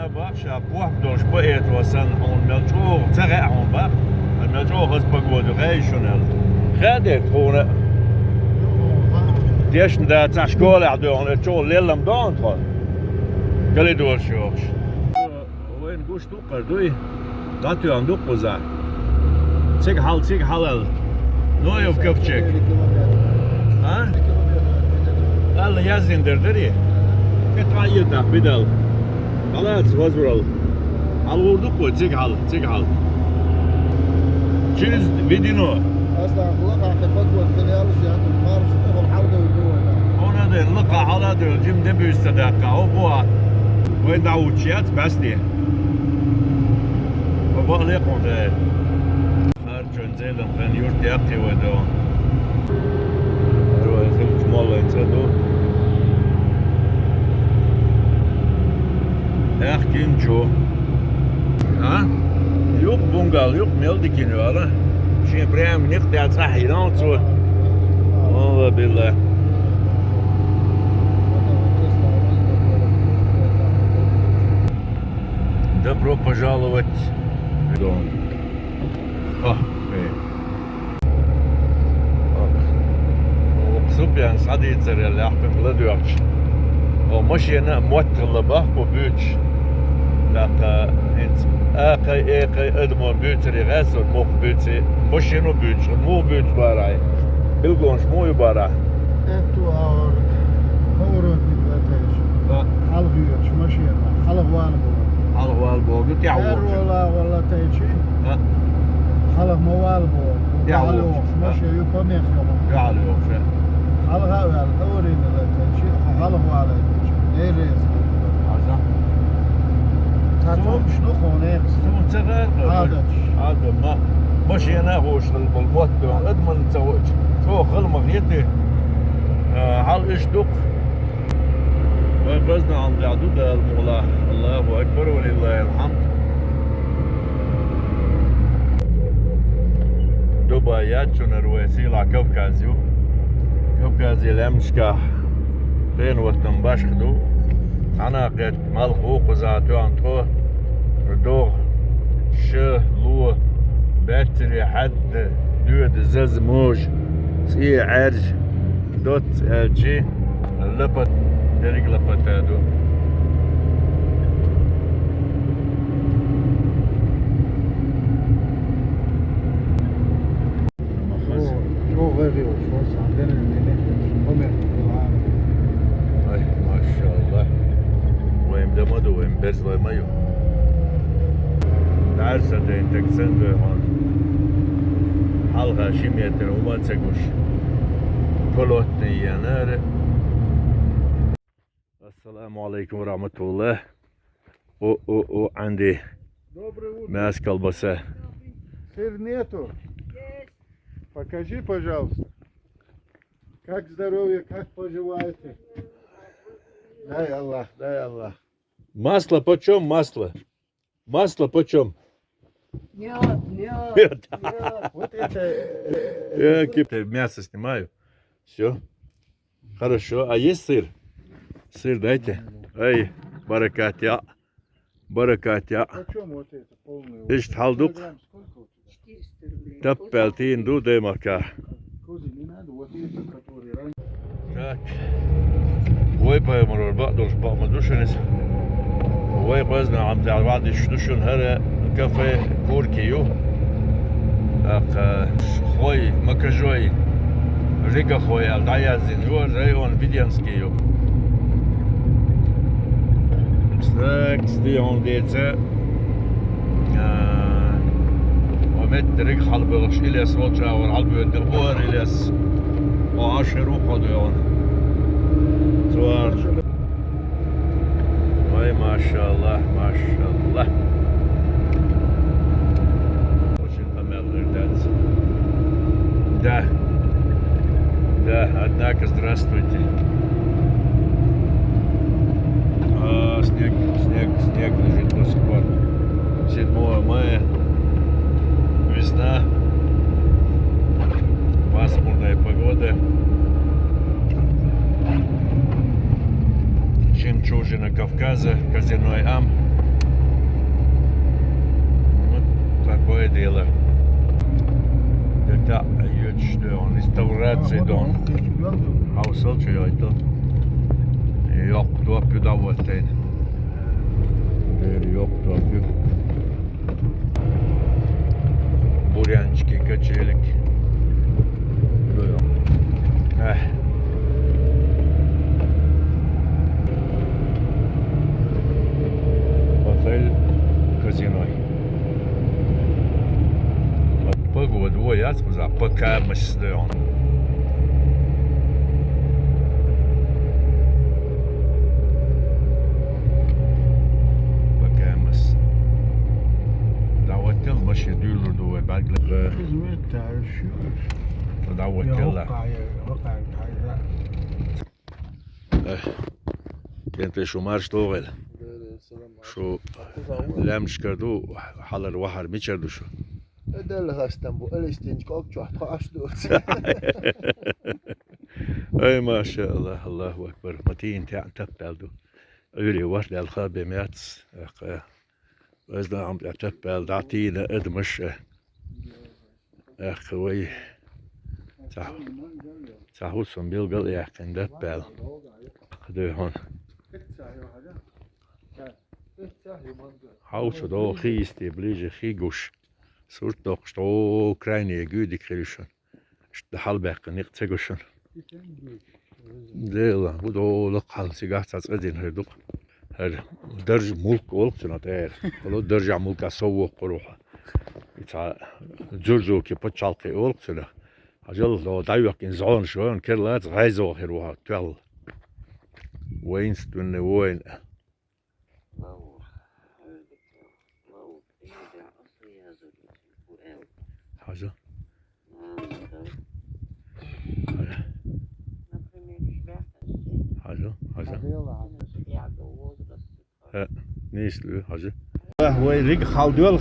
Бахша, похдош поэтвасан он мелчо, цара он бах. الملجوء خذ بقود غيشونل خادك هون ديش ندا تشكول عدو on تشول ليلم دون تخل قال دور شوش وين قوش توقر دوي قاتو عندو قزا تيك حلال نويو كفشك ها الله يزين دردري كتعيد بدل خلاص وزرل على وردو تيك حل Через Ведино. هنا ده نلقى على ده الجيم ده بيستدقى هو وين دعوتشيات بس دي وبقى ليقون ده خارجون زيلم كان يورت يقي ودو روح يخلج مالا ينسدو احكي انجو ها يوق بونغال يوق ميلدكين ولا شي بريم نقطع صحي نانتو والله بالله добро пожаловать в дом. Супер, садится релях бемладуч. О машина мотрла бах по бюч. لقى انت اقي ادمون بيوتري غاسل موق بيوتي مشينو بيوتش مو بيوت باراي بالقونش مو يبارا انتو اور هورو تبلاتيش حال بيوتش مشينا حال والبو قلت يعوض والله تيجي حال موالبو يعوض مشي يقوميخ يعوض حال هاوال هورين لا تيجي حال والله ايه ريس تاتوم شنو خونيك سون تغير هذا ما ماشي انا هوش بالموت ادمن تزوج شو خل مغيتي حال ايش دق بزنا عم يعدود المغلا الله اكبر ولله الحمد دبيات شنو رويسي لا كوكازيو كوكازي لمشكا بين وقتن باشخدو أنا قد ملخوق وزاتو أنتو ردوغ لو باتري حد دود زز موج تي عرج دوت الجي لبت دريق لبتادو شو غيري وشو عندنا ما شاء الله وين دمدو وين برزلو مايو عرسة ده انتك سندو هون حلقة شميتر وما تسقوش كلوتني ينار السلام عليكم ورحمة الله عندي мясо колбаса. Сыр нету? Покажи, пожалуйста. Как здоровье, как поживаете? Дай Аллах, дай Аллах. Масло почем масло? Масло почем? Нет. Вот это... Мясо снимаю. Все. Хорошо. А есть сыр? Сыр дайте. Ай, баракатя. Баракатя. Почем вот это полный? Ишт халдук. 400 рублей. Таппелтин ду демака. Кози, не надо, вот это, который раньше. Так. ويبا مرور دوش بقى مدوشنس ويبا زنا عم تعال بعد شدوشن هلا كافي كوركيو خوي مكجوي ريكا خوي الدايازين يو ريون فيديانسكيو ستاكس دي اون ديتا ومت ريك حلبغش إلياس وجا والحلب يدغبور إلياس وعشرو قديون Ой, машаллах, машаллах. Очень помелый дать. Да, однако, здравствуйте. Снег лежит до сих пор. 7 мая, весна, пасмурная погода. Жемчужина Кавказа, Козяной Ам. on restauraatio don. Hausaltioita. Yok tuoppi tavoittein. Yok tuoppi. Burjanski kötselik. Отель казино. Погода, ой, я сказал, пока мы сдаем. Пока мы دعوت المشي ديولر دو بعد Hizmet tartışıyor. دعوت Ya الله. Hokkaya كنت شو مارش طوغل شو لامش كردو حلر وحر ميشردو شو Edellä hastan bu elistinci kokçuhta açtı. اي ما شاء الله الله اكبر متين تاع تبالدو اولي وحده الخابه مات وزنا عم تبال دعتينا ادمش اخوي تاهوسن بيلقل يا كان دبال خدو هون Hausa do gisti bliže gigus. Surt doch sto Ukraine güdi krishon. De halbek nicht zegoshon. Dela bu do lokal sigat az edin herduk. Her derj mulk olsun ater. Kolo derj mulka sovo qoruha. İta zurzo ki pachalqi olsun. Ajal do dayuk in zon shon kerlat reizo heruha 12. Weinstun wein. حاجة حاجة نيسلو حاجة هو ريق خالدول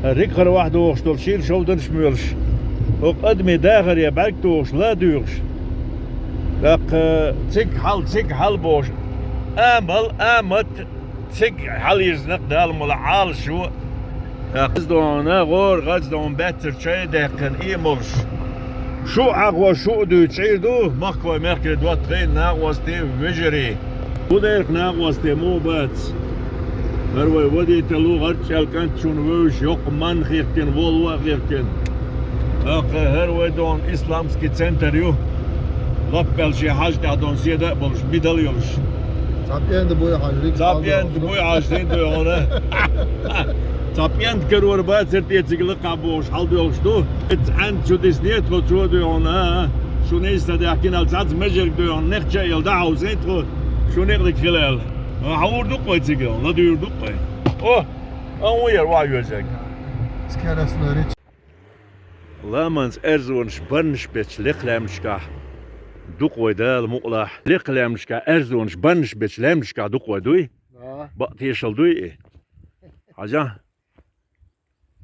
ريق غير واحد وشتول شيل شولدن شمولش وقدمي داخل يا بالك توش لا دوش لق تيك حال بوش آمت تيك حال يزنق دال عال شو قصدونا غور قصدون باتر شيء دقن إيمرش شو عقوى شو دو تشيدو ماكو ماكو دوات غين ناقوستي وجري وديرك ناقوستي مو بات هروي ودي تلو غرتشال كانت شون ووش يوق من خيرتين والوا خيرتين هروي دون إسلامسكي تسنتر يو لبل شي حاجة دون سيدا بلش بيداليوش Sapient boy açtın diyor ona. Sapient kerur bat sertiyetikli kaboş halde oluştu. En şu disniyet koçu diyor ona. Şu ne istedi akin alsat mecel diyor. Nekçe yılda havzet ko. Şu ne kadar kilal. Havurduk koy tigil. La diyorduk koy. Oh. An yer var gözek. Skerasları Lamans Erzurum's Bannschbitz Lichlemschka. Duqoydal muqlah liqlamshka Erzurum's Bannschbitz lemshka duqoyduy. Baqtishal duy. Haja.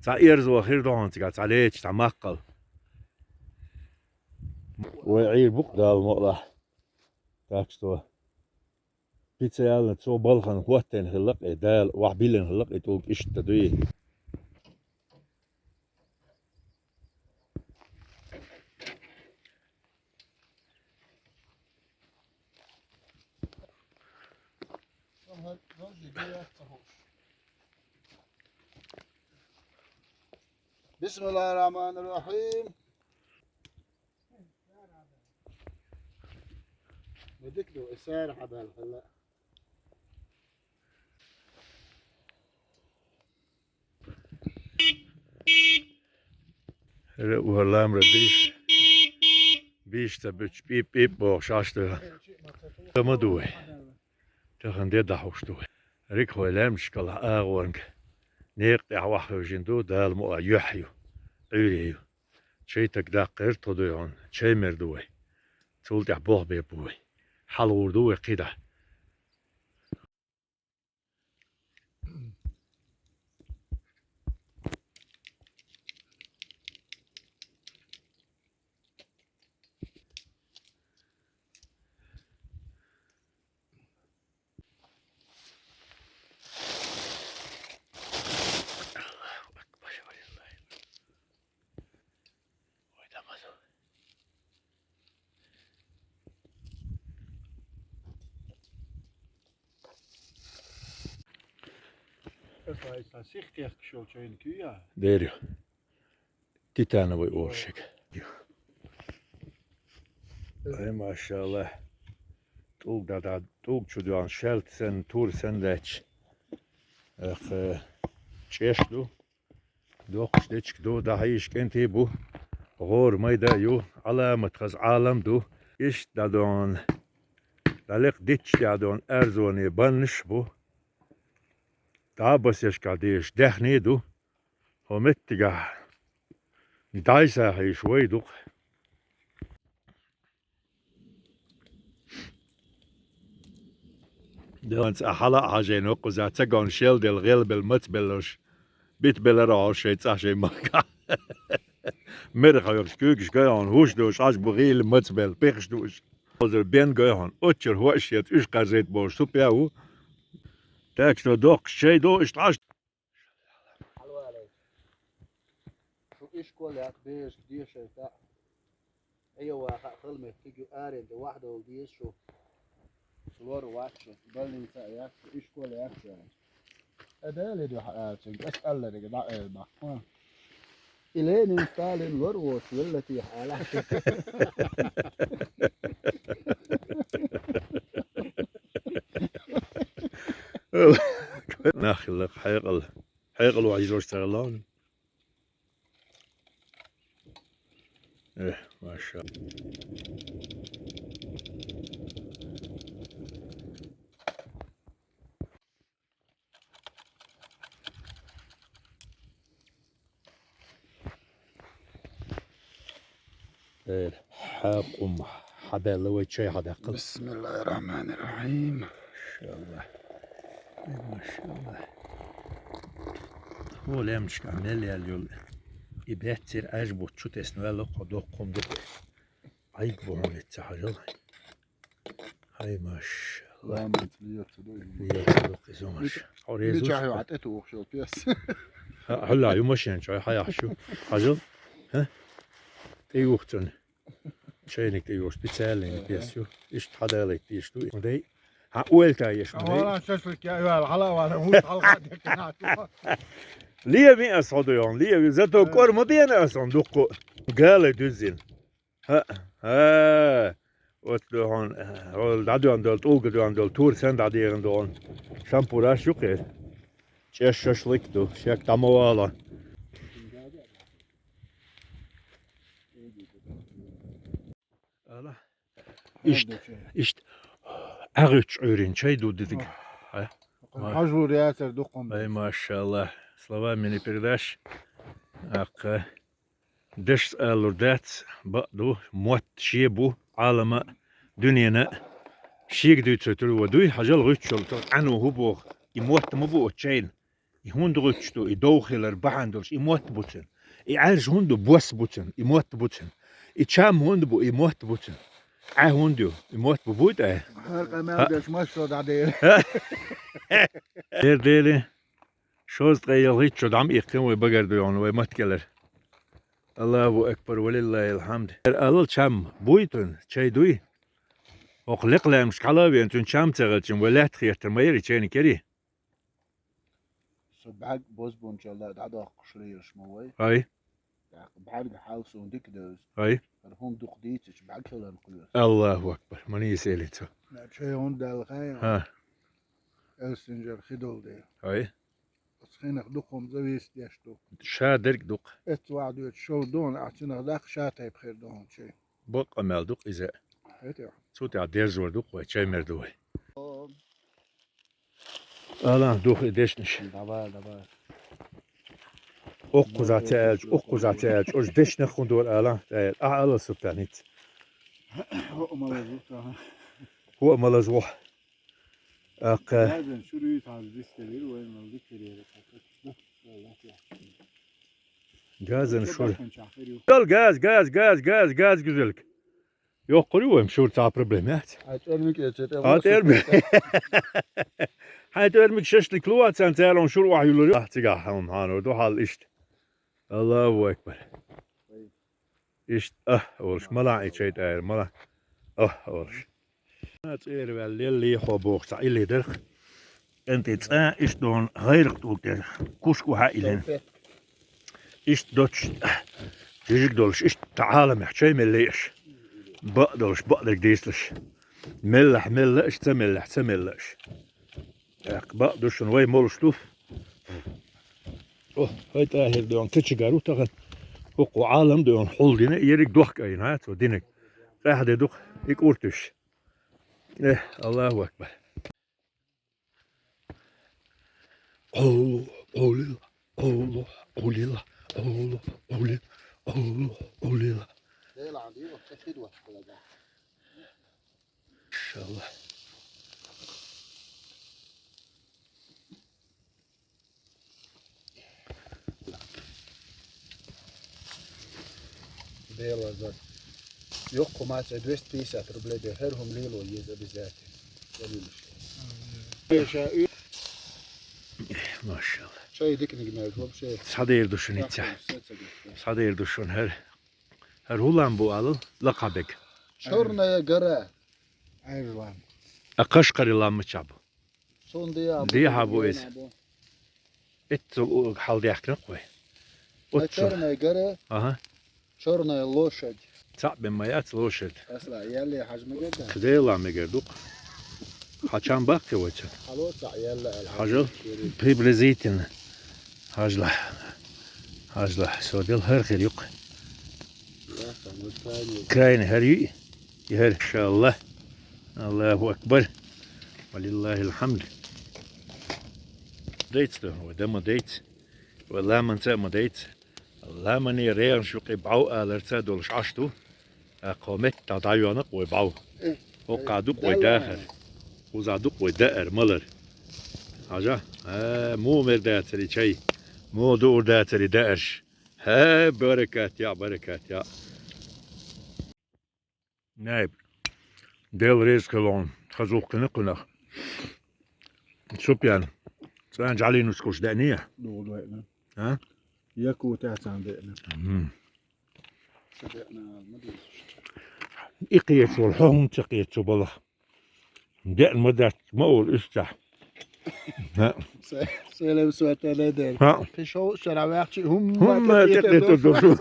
Ta Erzurum khirdon tiga talech ta maqqal. ويعير بقدال muqlah. Taksto. Pizzayal so balkhan huaten hilaq dal wahbilen hilaq itug ishtaduy. بسم الله الرحمن الرحيم. بدك له إسار حبال هلا. والله مرديش بيش تبش بيب بيب بوش عشتها تمدوي تخن دي دحوشتوي ريك هو لامش كلا اغوانك نيق يعوحو جندو دال مو يحيو عيريو شي تقدا قير تضيعون شي مردوي تولد يحبوه بيبوي حلوردوي قيده Kafaysa siktiyak kişol çayın küya. Deriyor. Titane boy olacak. Ay maşallah. Tug da tug çocuğun şelt sen tur sen deç. Çeşdu. Dokşdeç do daha iş kenti bu. غور ميدا يو علامة خز عالم دو إيش دادون دالك ديتش دادون أرزوني بنش بو دابس يش قديش دهني دو ومتجا دايسا هي شوي دو دونس أحلا عجين وقزا تجون شيل دل غيل بالمتبلش بيت بلراش يتساشي مكا Middag op stukjes gaan, hoes dus als bureel mutsbel, pechs dus. Als ben gaan, otjer hoes je het usgazet boos, soep jou. Tekst no dok, schei do is last. حلو عليك. شو ايش كل بيش ديش تا. ايوه خلمه تيجي ارين واحده وديش شو. صور واتش بلني تا يا ايش كل يا يعني. هذا اللي دو حقاتك اسال لك دا البا. إلين ستالين وروش والتي حالها ناخلق حيقل وعيزو اشتغلون. ايه ما شاء الله. حاقم حدا لوي شيء هذا قل. بسم الله الرحمن الرحيم. ما شاء الله ما شاء الله. هو لا مش كامل اليوم يبتر أجبو شو تسنوله قدوقهم دق عيب بهون التحجل. هاي ما شاء الله. لا ما تليت دق زمش. أوريزوش. بيجاه عتته وخشوا بيس. هلا يوم ماشين شو هاي شو حجل ها تيوختن شينك تيوش بتسالين بيسيو إيش هذا لك تيشتو ودي هقول تايش ولا شاشلك يا هلا ولا موت حلقة ليه مين أصدقون ليه زاتو كور ما بينا أصدقو قال دوزين ها وتلون هول دادوان دول توجدوان دول تور سند عديرن دون شامبورا شو كير شاشلك دو شاك تاموالا İşte ağaç öğren çay dedik. Hajur yaser dukum. Ay maşallah. Slava meni передач. Ак деш алурдат баду мот шебу алама дünyanı şiik dütür ve duy hajal güçül anu hubu imot mu bu çayn. İhund güçtü idouhiler bahandurs imot butun. İarj hundu bus butun imot butun. İçam hundu bu imot butun. هوندو يموت ببوده ما بدش مشرد عليه ديري شوز تغير هيك شو دعم يقيم ويبقردو يعني ويمتكلر الله أكبر ولله الحمد الله شام بويتون شاي دوي وقلق لا مش كلابي أنتون شام تغلتون ولا تخير تميري شيني كري صبحك بوزبون إن شاء الله دعدا قشرير شموي هاي بحرق حاوس وندك دوز هاي هم دقديتش بعد كلا نقول الله أكبر ماني يسألته شيء هون دالخاي ها السنجر خدول دي هاي خينك دقهم زويس ديشتو شادرك دق اتوعدو شو دون اعتنا داخ شاتي بخير دون شيء بق أمال دق إذا هيتي صوتي عدير زور دق وشاي مردوي الله دق إدشنش دبار أقو زاتيج أوش دش نخون دور آلا أعلى سبتانيت هو ملازوح أقا لازم شو ريت على الدستير وين الدستير غازن شور غاز güzellik yok kuruyorum şurta problemet hat ermik hat ermik şaşlık luat sen telon şur vahiyulur ahtiga han hano do hal işte Allahu ekber işte oluş mala içeyt er mala oluş hat er vel lilli xobox ta illi der أنت تسأ إيش دون غير قلت كوشكو هائلين إيش دوتش تيجيك دولش إيش تعالى محشي مليش بقدرش بقدر ديسلش ملح ملش تملح تملش بقدرش نوي مولشتوف هاي تاهر دون كتشجارو تغن وقو عالم دون حول دينا يريك دوخ كاين هات ودينك راح دوخ يكورتش الله أكبر الله الله الله الله الله الله الله الله إن شاء الله ديلا زاد يوقو ما تدوست بيسات ربلي هرهم ليلو يزا بذاته ما شاء الله شيء ديكنيك ناجوب شيء صدير دوشون يتسع صدير دوشون هر هولان بو alıl لقبك شورنا يا قرا ايوه أقشقر الله متشابو صون ديا ديها بو إز إتو حال ديحكنا قوي شورنا يا قرا أها شورنا يا لوشد تعب مايات لوشد اصلا يلي حجم جدا خدي الله مقردوق حاچان باقي وجه خلاص يلا حاجل بيبرزيتن هاجلا سوديل هر خير يق كاين هري يهر إن شاء الله الله أكبر ولله الحمد ديت ده وده ما ديت ولا من ما ديت لا مني ريان شو قبعو ألرت دولش عشتو قامت تدايونق وبعو وقعدوق وداخل وزادوق ودائر ملر حاجة مو مرداتري شيء مو دور داتري دائرش ها بركات يا نايب ديل ريز كلون خزوق نقنا سوبيان سان جعلي نسكوش دانية دولنا ها يكو تعتان دقنا صدقنا المدرس إقيت والحهم تقيت بالله دقن مدات مول استح سلام سوات نادر ها شو شرع واحد هم تقيت الدرس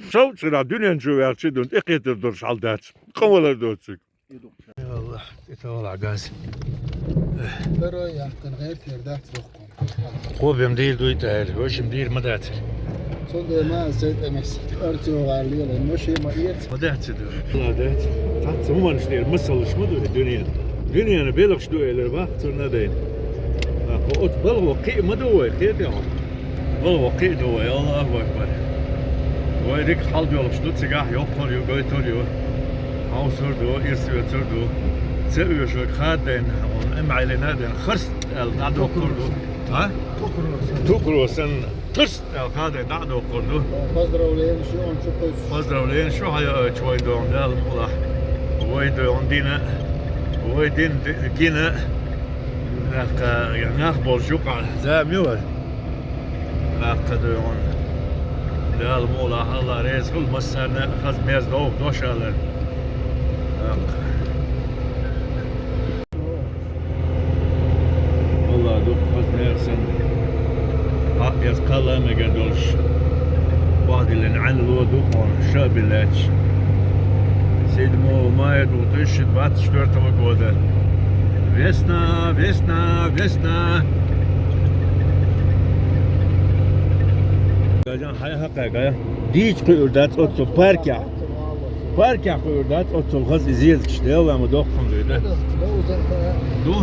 شو ترى دنيا شو واحد دون إقيت الدرس على دات قولا دوتسك يا الله يتولع غاز ترى يا غير تردات فوقكم قوب مدير دويت هذا وش مدير مدات صندوق ما زيت امس ارتو عليه المشي ما يت مدات دو لا دات تحت مو نشتير مسل شمدو الدنيا دنيا انا بيلك شدو الى باخ ترنا دين قوت بل وقي مدو قيد يا بل وقي دو يا الله اكبر ويدك حال بيلك شدو تسقاح يوقر يو قويتور يو هاو سردو يرسو سردو تسوي شو خادين ام عيلنا دين خرست القعدو كردو ها توكرو سن خرست القعدة دعدو كردو فازدرولين شو هيا شوي دون دال ملا ويدون دينا ويدين كينا نخبر شوقع زاميوه دون دال ملا الله ريز كل مسنا خز ميز دوشالر والله دوك خز ميرسن يتقلى ما قدرش بعض اللي نعللو دوكون شاب اللاتش سيد مو ما يدوتش 24 года весна Gajan hay hakika diç kuyurdat otso parkya kuyurdat otso gaz iziyet işte ama dokun dedi do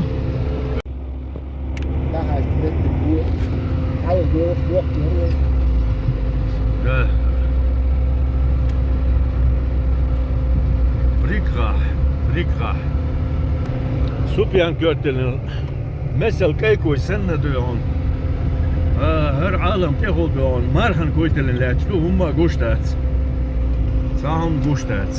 بريكرا سوبيان كورتلن مثل كيكو سنة دون هر عالم تاخد دون مارخن كويتلن لاتشلو هما قوشتات ساهم قوشتات